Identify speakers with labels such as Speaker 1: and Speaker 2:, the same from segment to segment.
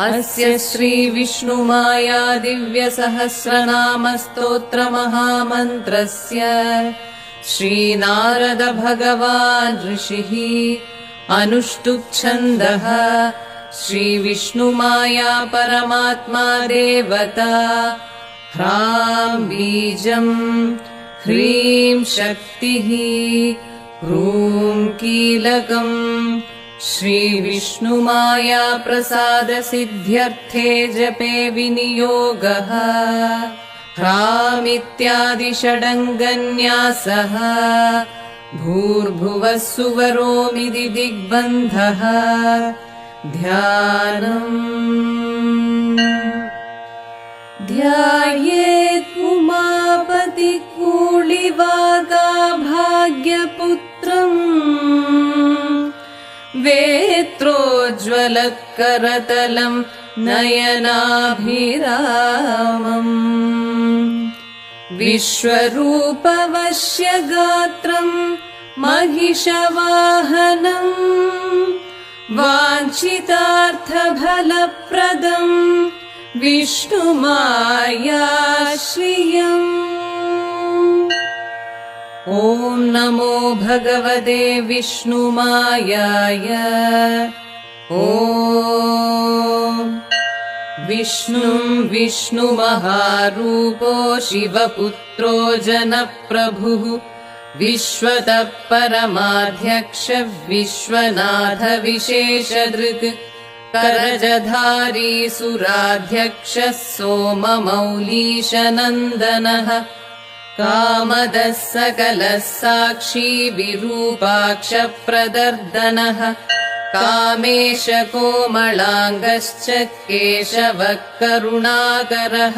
Speaker 1: अस्य श्रीविष्णुमाया दिव्यसहस्रनामस्तोत्रमहामन्त्रस्य श्रीनारद भगवान् ऋषिः अनुष्टुप्छन्दः श्रीविष्णुमाया परमात्मा देवता ह्रां बीजम् ह्रीं शक्तिः ह्रूं कीलकम् श्रीविष्णुमाया प्रसादसिद्ध्यर्थे जपे विनियोगः ह्रामित्यादि षडङ्गन्यासः भूर्भुवः सुवरोमिति दिग्बन्धः ध्यानम् ध्यायेत् उमापतिकूलिवागाभाग्यपुत्रम् वेत्रोज्ज्वलकरतलम् नयनाभिरामम् विश्वरूपवश्यगात्रम् महिषवाहनम् वाञ्छितार्थफलप्रदम् विष्णुमायाश्रियम्। ॐ नमो भगवते विष्णुमायाय। ॐ विष्णुम् विष्णुमहारूपो शिवपुत्रो जनप्रभुः विश्वतः परमाध्यक्ष विश्वनाथ विशेषधृक् करजधारी सुराध्यक्षः सोममौलीशनन्दनः कामदः सकलः साक्षी विरूपाक्षप्रदर्दनः कामेश कोमलाङ्गश्च केशवः करुणाकरः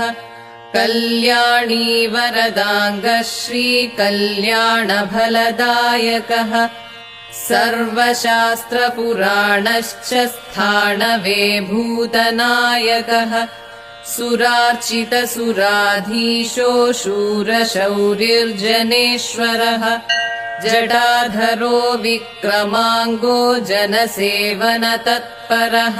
Speaker 1: कल्याणी वरदाङ्गः श्रीकल्याणफलदायकः सर्वशास्त्रपुराणश्च स्थाणवे भूतनायकः सुरार्चितसुराधीशो शूरशौर्यर्जनेश्वरः जटाधरो विक्रमाङ्गो जनसेवनतत्परः।